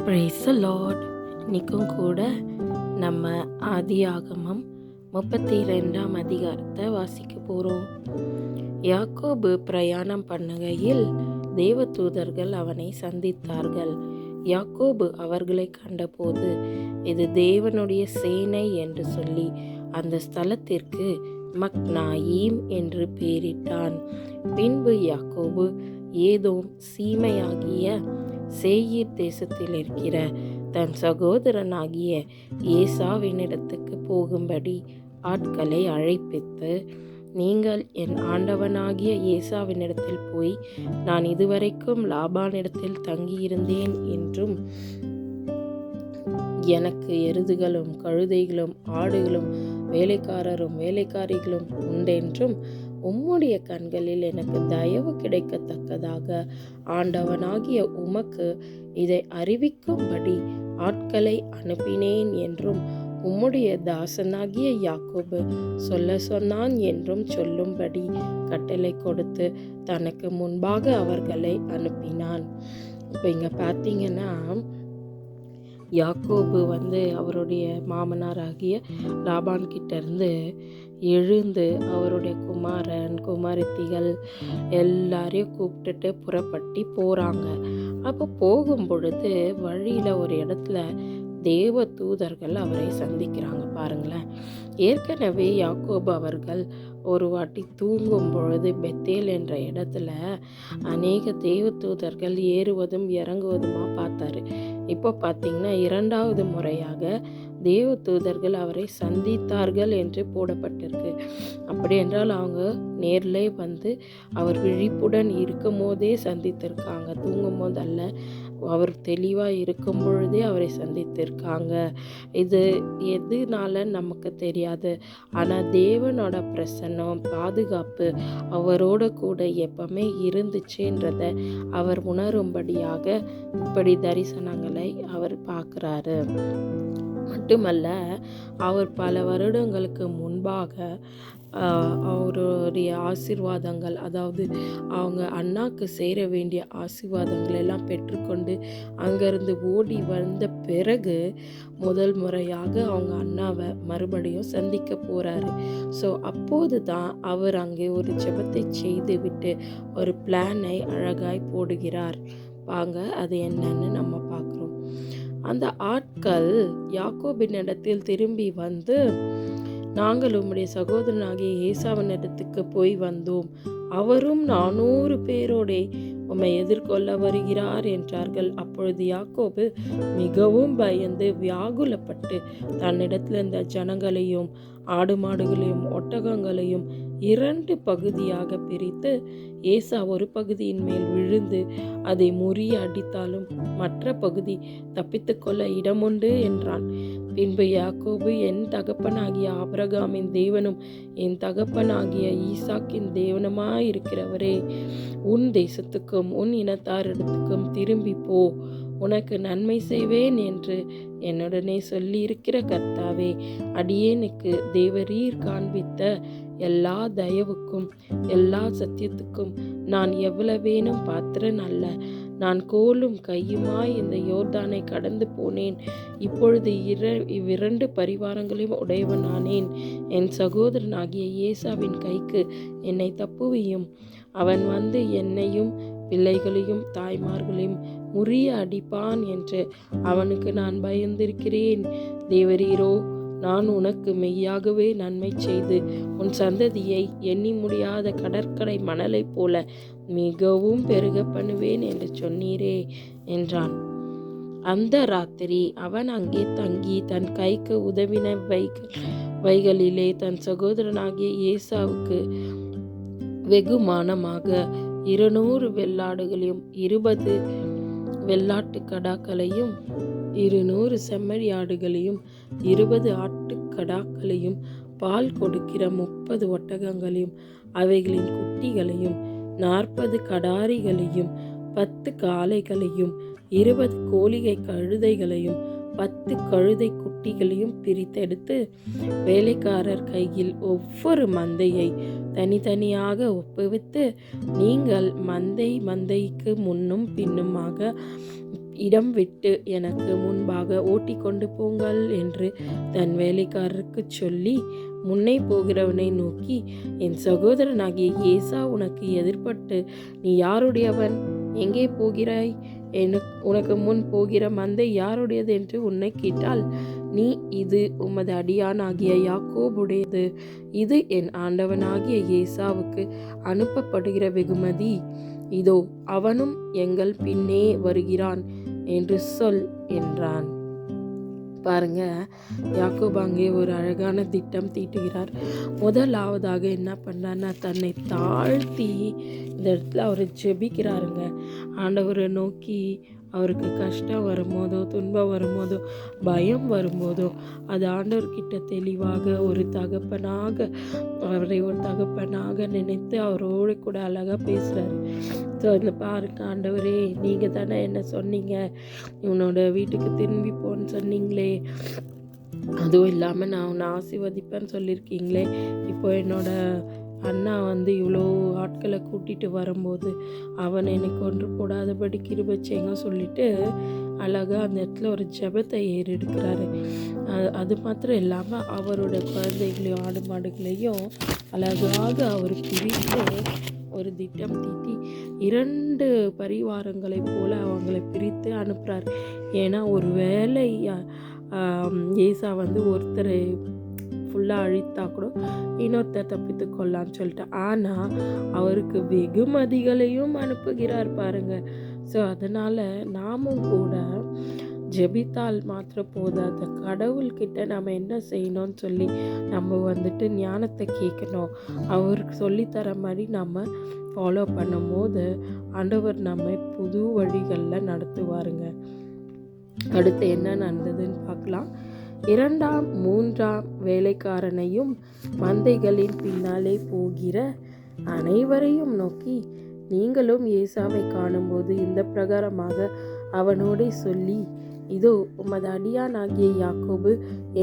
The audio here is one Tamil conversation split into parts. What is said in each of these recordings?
Praise the Lord. இன்னைக்கும் கூட நம்ம ஆதியாகமம் 32ஆம் அதிகாரத்தை வாசிக்க போகிறோம். யாக்கோபு பிரயாணம் பண்ணுகையில் தேவதூதர்கள் அவனை சந்தித்தார்கள். யாக்கோபு அவர்களை கண்டபோது இது தேவனுடைய சேனை என்று சொல்லி அந்த ஸ்தலத்திற்கு மக்னாயீம் என்று பெயரிட்டான். பின்பு யாக்கோபு ஏதோம் சீமையாகிய சேயீர் தேசத்தில் இருக்கிற தன் சகோதரனாகிய ஏசாவினிடத்துக்கு போகும்படி ஆட்களை அழைப்பித்து, நீங்கள் என் ஆண்டவனாகிய ஏசாவினிடத்தில் போய், நான் இதுவரைக்கும் லாபானிடத்தில் தங்கியிருந்தேன் என்றும் எனக்கு எருதுகளும் கழுதைகளும் ஆடுகளும் வேலைக்காரரும் வேலைக்காரிகளும் உண்டென்றும் உம்முடைய கண்களில் எனக்கு தயவு கிடைக்கத்தக்கதாக ஆண்டவனாகிய உமக்கு இதை அறிவிக்கும்படி ஆட்களை அனுப்பினேன் என்றும் உம்முடைய தாசனாகிய யாக்கோபு சொல்ல சொன்னான் என்றும் சொல்லும்படி கட்டளை கொடுத்து தனக்கு முன்பாக அவர்களை அனுப்பினான். இப்போ இங்கே பார்த்தீங்கன்னா, யாக்கோபு அவருடைய மாமனாராகிய லாபான் கிட்ட இருந்து எழுந்து அவருடைய குமாரன் குமாரத்திகள் எல்லாரையும் கூப்பிட்டுட்டு புறப்பட்டு போகிறாங்க. அப்போ போகும் பொழுது வழியில் ஒரு இடத்துல தேவ தூதர்கள் அவரை சந்திக்கிறாங்க. பாருங்களேன், ஏற்கனவே யாக்கோபு அவர்கள் ஒரு வாட்டி தூங்கும் பொழுது பெத்தேல் என்ற இடத்துல அநேக தேவ தூதர்கள் ஏறுவதும் இறங்குவதுமா பார்த்தாரு. இப்போ பார்த்தீங்கன்னா, இரண்டாவது முறையாக தேவ தூதர்கள் அவரை சந்தித்தார்கள் என்று போடப்பட்டிருக்கு. அப்படி என்றால் அவங்க நேரிலே அவர் விழிப்புடன் இருக்கும் போதே சந்தித்திருக்காங்க, தூங்கும் போது அல்ல. அவர் தெளிவாக இருக்கும் பொழுதே அவரை சந்தித்திருக்காங்க. இது எதுனால நமக்கு தெரியாது, ஆனால் தேவனோட பிரசன்னம் பாதுகாப்பு அவரோட கூட எப்பவுமே இருந்துச்சுன்றத அவர் உணரும்படியாக இப்படி தரிசனங்களை அவர் பார்க்குறாரு. மட்டுமல்ல, அவர் பல வருடங்களுக்கு முன்பாக அவருடைய ஆசீர்வாதங்கள், அதாவது அவங்க அண்ணாக்கு சேர வேண்டிய ஆசீர்வாதங்கள் எல்லாம் பெற்றுக்கொண்டு அங்கேருந்து ஓடி வந்த பிறகு முதல் முறையாக அவங்க அண்ணாவை மறுபடியும் சந்திக்க போகிறாரு. ஸோ அப்போது தான் அவர் அங்கே ஒரு ஜெபத்தை செய்து விட்டு ஒரு பிளானை அழகாய் போடுகிறார். வாங்க அது என்னன்னு நம்ம பார்க்குறோம். அந்த ஆட்கள் யாக்கோபினிடத்தில் திரும்பி வந்து, நாங்கள் உம்முடைய சகோதரனாகிய ஏசாவினிடத்துக்கு போய் வந்தோம், அவரும் 400 பேரோடே உம்மை எதிர்கொள்ள வருகிறார் என்றார்கள். அப்பொழுது யாக்கோபு மிகவும் பயந்து வியாகுலப்பட்டு தன்னிடத்தில் இருந்த ஜனங்களையும் ஆடு மாடுகளையும் ஒட்டகங்களையும் 2 பகுதியாக பிரித்து, ஏசா ஒரு பகுதியின் மேல் விழுந்து அதை முறிய அடித்தாலும் மற்ற பகுதி தப்பித்து கொள்ள இடமுண்டு என்றான். பின்பு யாக்கோபு, என் தகப்பனாகிய ஆபிரகாமின் தேவனும் என் தகப்பனாகிய ஈசாக்கின் தேவனுமாயிருக்கிறவரே, உன் தேசத்துக்கும் உன் இனத்தாரிடத்துக்கும் திரும்பி போ, உனக்கு நன்மை செய்வேன் என்று என்னுடனே சொல்லியிருக்கிற கர்த்தாவே, அடியேனுக்கு தேவரீர் காண்பித்த எல்லா தயவுக்கும் எல்லா சத்தியத்துக்கும் நான் எவ்வளவேனும் பாத்திரன் அல்ல. நான் கோலும் கையுமாய் இந்த யோர்தானை கடந்து போனேன். இப்பொழுது இவ்விரண்டு பரிவாரங்களையும் உடையவனானேன். என் சகோதரனாகிய ஏசாவின் கைக்கு என்னை தப்புவியும். அவன் என்னையும் பிள்ளைகளையும் தாய்மார்களையும் முறிய அடிப்பான் என்று அவனுக்கு நான் பயந்திருக்கிறேன். தேவரீரோ, நான் உனக்கு மெய்யாகவே நன்மை செய்து உன் சந்ததியை எண்ணி முடியாத கடற்கரை மணலை போல மிகவும் பெருக பண்ணுவேன் என்று சொன்னீரே என்றான். அந்த ராத்திரி அவன் அங்கே தங்கி தன் கைக்கு உதவின வைகளிலே தன் சகோதரனாகிய ஏசாவுக்கு வெகுமானமாக 200 வெள்ளாடுகளையும் 20 வெள்ளாட்டு கடாக்களையும் 200 செம்மறியாடுகளையும் 20 ஆட்டுக்கடாக்களையும் பால் கொடுக்கிற 30 ஒட்டகங்களையும் அவைகளின் குட்டிகளையும் 40 கடாரிகளையும் 10 காளைகளையும் 20 கோழிகை கழுதைகளையும் 10 கழுதை குட்டிகளையும் பிரித்தெடுத்து வேலைக்காரர் கையில் ஒவ்வொரு மந்தையை தனித்தனியாக ஒப்புவித்து, நீங்கள் மந்தைக்கு முன்னும் பின்னுமாக இடம் விட்டு எனக்கு முன்பாக ஓட்டி கொண்டு போங்கள் என்று தன் வேலைக்காரருக்கு சொல்லி முன்னே போகிறவனை நோக்கி, என் சகோதரனாகிய ஏசா உனக்கு எதிர்பட்டு நீ யாருடையவன், எங்கே போகிறாய், உனக்கு முன் போகிற மந்தை யாருடையது என்று உன்னை கேட்டால், நீ இது உமது அடியானாகிய யாக்கோபுடையது, இது என் ஆண்டவனாகிய ஏசாவுக்கு அனுப்பப்படுகிற வெகுமதி, இதோ அவனும் எங்கள் பின்னே வருகிறான் என்று சொல் என்றான். பாருங்க, யாக்கோபு அங்கே ஒரு அழகான திட்டம் தீட்டுகிறார். முதலாவதாக என்ன பண்ணார்னா, தன்னை தாழ்த்தி இந்த இடத்துல அவர் ஜெபிக்கிறாருங்க. ஆண்டவரை நோக்கி அவருக்கு கஷ்டம் வரும்போதோ, துன்பம் வரும்போதோ, பயம் வரும்போதோ, அது ஆண்டவர்கிட்ட தெளிவாக ஒரு தகப்பனாக அவரை ஒரு தகப்பனாக நினைத்து அவரோடு கூட அழகாக பேசுகிறாரு. ஸோ இந்த பாருங்க, ஆண்டவரே நீங்கள் தானே என்ன சொன்னீங்க, இவனோட வீட்டுக்கு திரும்பி போன்னு சொன்னீங்களே, அதுவும் இல்லாமல் நான் உன்னை ஆசீர்வதிப்பேன்னு சொல்லியிருக்கீங்களே, இப்போ என்னோட அண்ணா இவ்வளோ ஆட்களை கூட்டிகிட்டு வரும்போது அவன் என்னை கொன்று போடாதபடி கிருபை செய்யுங்க சொல்லிட்டு அழகாக அந்த இடத்துல ஒரு ஜெபத்தை ஏறெடுக்கிறாரு. அது மாத்திரம் இல்லாமல் அவரோட குழந்தைகளையும் ஆடு மாடுகளையும் அழகாக அவர் பிரித்து ஒரு திட்டம் தீட்டி 2 பரிவாரங்களை போல அவங்களை பிரித்து அனுப்புகிறார். ஏன்னா ஒரு வேளை ஏசா ஒருத்தர் ஃபுல்லாக அழித்தா கூட இன்னொருத்தர் தப்பித்து கொள்ளான்னு சொல்லிட்டு, ஆனால் அவருக்கு வெகுமதிகளையும் அனுப்புகிறார் பாருங்க. ஸோ அதனால் நாமும் கூட ஜெபித்தால் மாத்திரம் போதாது, கடவுள்கிட்ட நம்ம என்ன செய்யணும்னு சொல்லி நம்ம ஞானத்தை கேட்கணும். அவருக்கு சொல்லித்தர மாதிரி நம்ம ஃபாலோ பண்ணும் போது ஆண்டவர் நம்ம புது வழிகளில் நடத்துவாருங்க. அடுத்து என்ன நடந்ததுன்னு பார்க்கலாம். 2ஆம் 3ஆம் வேலைக்காரனையும் மந்தைகளின் பின்னாலே போகிற அனைவரையும் நோக்கி, நீங்களும் ஏசாவை காணும்போது இந்த பிரகாரமாக அவனோடே சொல்லி, இதோ உமது அடியானாகிய யாக்கோபு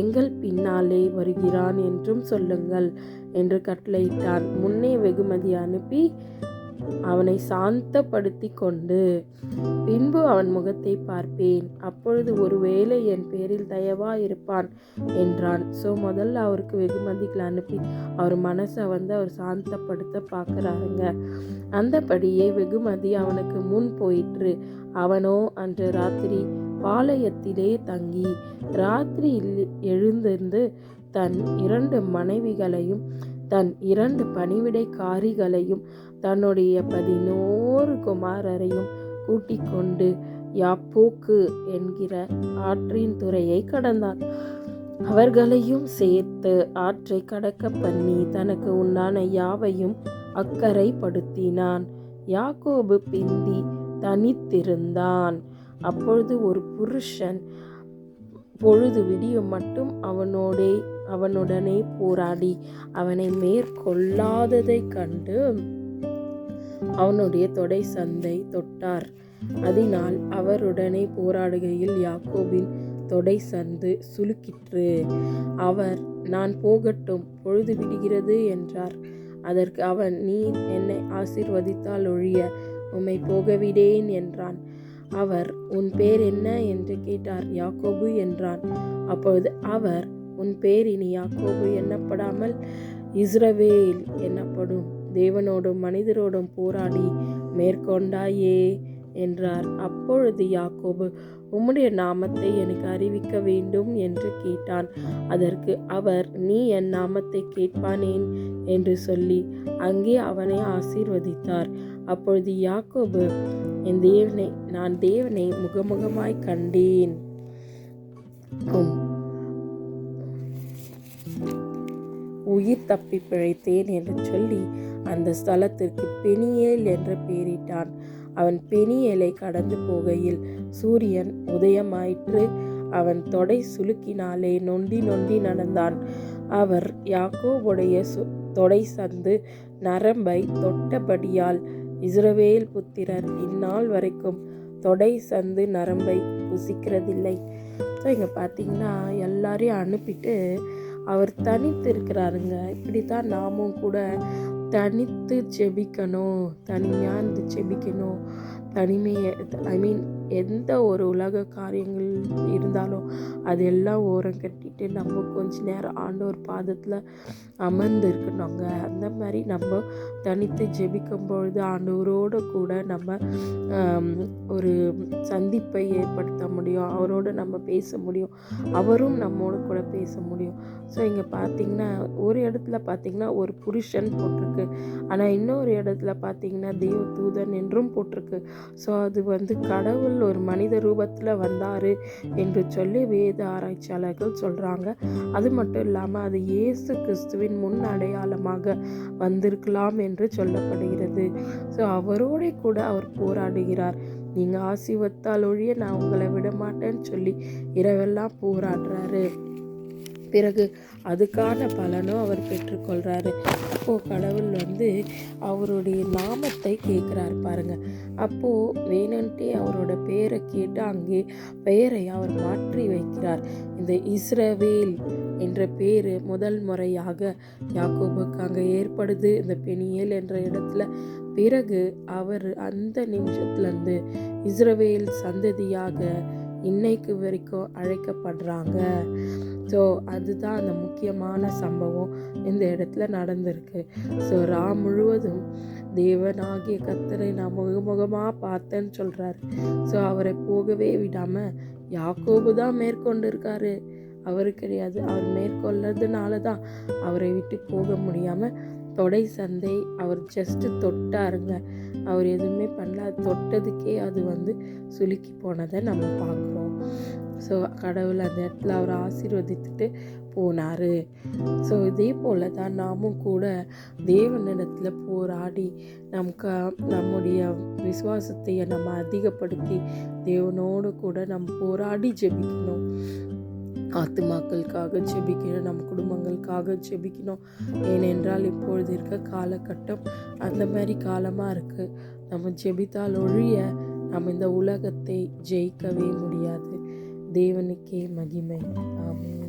எங்கள் பின்னாலே வருகிறான் என்றும் சொல்லுங்கள் என்று கட்டளையிட்டான். முன்னே வெகுமதி அனுப்பி அவனை சாந்தப்படுத்தி கொண்டு, பின்பு அவன் முகத்தை பார்ப்பேன், அப்பொழுது ஒருவேளை என் பேரில் தயவா இருப்பான் என்றான். ஸோ முதல்ல அவருக்கு வெகுமதிகளை அனுப்பி அவர் மனசை அவர் சாந்தப்படுத்த பார்க்குறாருங்க. அந்தபடியே வெகுமதி அவனுக்கு முன் போயிற்று. அவனோ அன்று ராத்திரி பாளையத்திலே தங்கி ராத்திரியில் எழுந்திருந்து தன் 2 மனைவிகளையும் தன் 2 பணிவிடைக்காரிகளையும் தன்னுடைய 11 குமாரரையும் கூட்டிக் கொண்டு யாப்போக்கு என்கிற ஆற்றின் துறையை கடந்தான். அவர்களையும் சேர்த்து ஆற்றை கடக்க பண்ணி தனக்கு உண்டான யாவையும் அக்கறைப்படுத்தினான். யாக்கோபு பிந்தி தனித்திருந்தான். அப்பொழுது ஒரு புருஷன் பொழுது விடியும் மட்டும் அவனுடனே போராடி அவனை மேற்கொள்ளாததை கண்டு அவனுடைய தொடை சந்தை தொட்டார். அதனால் அவருடனே போராடுகையில் யாக்கோபின் தொடை சந்து சுளுக்கிற்று. அவர், நான் போகட்டும், பொழுது விடுகிறது என்றார். அதற்கு அவன், நீ என்னை ஆசீர்வதித்தால் ஒழிய உம்மை போகவிடேன் என்றான். அவர், உன் பேர் என்ன என்று கேட்டார். யாக்கோபு என்றான். அப்பொழுது அவர், உன் பேர் இனி யாக்கோபு எண்ணப்படாமல் இஸ்ரவேல் என்னப்படும், தேவனோடும் மனிதரோடும் போராடி மேற்கொண்டாயே என்றார். அப்பொழுது யாக்கோபு, உம்முடைய நாமத்தை எனக்கு அறிவிக்க வேண்டும் என்று கேட்டான். அதற்கு அவர், நீ என் நாமத்தை கேட்பானேன் என்று சொல்லி அங்கே அவனை ஆசீர்வதித்தார். அப்பொழுது யாக்கோபு, நான் தேவனை முகமுகமாய் கண்டேன், உயிர் தப்பி பிழைத்தேன் என்று சொல்லி அந்த ஸ்தலத்திற்கு பெனியேல் என்று பெயரிட்டான். அவன் பெனியேலை கடந்து போகையில் சூரியன் உதயமாயிற்று. அவன் தொடை சுளுக்கினாலே நொண்டி நொண்டி நடந்தான். அவர் யாக்கோபுடைய தொடை சந்து நரம்பை தொட்டபடியால் இஸ்ரவேல் புத்திரர் இந்நாள் வரைக்கும் தொடை சந்து நரம்பை புசிக்கிறதில்லை. ஸோ இங்கே பார்த்தீங்கன்னா எல்லாரையும் அனுப்பிட்டு அவர் தனித்து இருக்கிறாருங்க. இப்படித்தான் நாமும் கூட தனித்து ஜெபிக்கணும், தனிமையாக இருந்து ஜெபிக்கணும். எந்த ஒரு உலக காரியங்கள் இருந்தாலும் அதெல்லாம் ஓரம் கட்டிட்டு நம்ம கொஞ்ச நேரம் ஆண்டவர் பாதத்தில் அமர்ந்து இருக்கணுங்க. அந்த மாதிரி நம்ம தனித்து ஜெபிக்கும் பொழுது ஆண்டவரோடு கூட நம்ம ஒரு சந்திப்பை ஏற்படுத்த முடியும். அவரோடு நம்ம பேச முடியும், அவரும் நம்மோடு கூட பேச முடியும். ஸோ இங்கே பார்த்திங்கன்னா ஒரு இடத்துல பார்த்திங்கன்னா ஒரு புருஷன் போட்டிருக்கு, ஆனால் இன்னொரு இடத்துல பார்த்திங்கன்னா தேவ தூதன் என்றும் போட்டிருக்கு. ஸோ அது கடவுள் ஒரு மனித ரூபத்தில் வந்தார் என்று சொல்லி வேத ஆராய்ச்சியாளர்கள் சொல்கிறாங்க. அது மட்டும் இல்லாமல் அது இயேசு கிறிஸ்துவின் முன் அடையாளமாக வந்திருக்கலாம் என்று சொல்லப்படுகிறது. ஸோ அவரோட கூட அவர் போராடுகிறார். நீங்கள் ஆசீர்வத்தால் ஒழிய நான் உங்களை விட மாட்டேன்னு சொல்லி இரவெல்லாம் போராடுறாரு. பிறகு அதுக்கான பலனும் அவர் பெற்றுக்கொள்கிறாரு. அப்போது கடவுள் அவருடைய நாமத்தை கேட்குறாரு பாருங்க. அப்போது வேணுன்ட்டே அவரோட பேரை கேட்டு அங்கே பெயரை அவர் மாற்றி வைக்கிறார். இந்த இஸ்ரவேல் என்ற பேர் முதல் முறையாக யாக்கோபுக்கு அங்கே ஏற்படுது, இந்த பெனியேல் என்ற இடத்துல. பிறகு அவர் அந்த நிமிஷத்துலேருந்து இஸ்ரவேல் சந்ததியாக இன்னைக்கு வரைக்கும் அழைக்கப்படுறாங்க. ஸோ அதுதான் அந்த முக்கியமான சம்பவம் இந்த இடத்துல நடந்திருக்கு. ஸோ முழுவதும் தேவனாகிய கர்த்தரை நான் முகமுகமாக பார்த்தேன்னு சொல்கிறாரு. ஸோ அவரை போகவே விடாமல் யாக்கோபு தான் மேற்கொண்டு இருக்காரு, அவரு கிடையாது. அவர் மேற்கொள்ளதுனால தான் அவரை விட்டு போக முடியாமல் தொடை சந்தை அவர் ஜஸ்ட்டு தொட்டாருங்க. அவர் எதுவுமே பண்ணல, அது தொட்டதுக்கே அது சுலுக்கி போனதை நம்ம பார்க்குறோம். ஸோ கடவுள் அந்த இடத்துல அவர் ஆசீர்வதித்துட்டு போனார். ஸோ இதே போல் தான் நாமும் கூட தேவனிடத்தில் போராடி நம்முடைய விசுவாசத்தை நம்ம அதிகப்படுத்தி தேவனோடு கூட நம்ம போராடி ஜெபிக்கணும். ஆத்துமாக்களுக்காக ஜெபிக்கணும், நம்ம குடும்பங்களுக்காக ஜெபிக்கணும். ஏனென்றால் இப்பொழுது இருக்க காலகட்டம் அந்த மாதிரி காலமாக இருக்குது. நம்ம ஜெபித்தால் ஒழிய நம்ம இந்த உலகத்தை ஜெயிக்கவே முடியாது. தேவனுக்கே மகிமை. ஆமென்.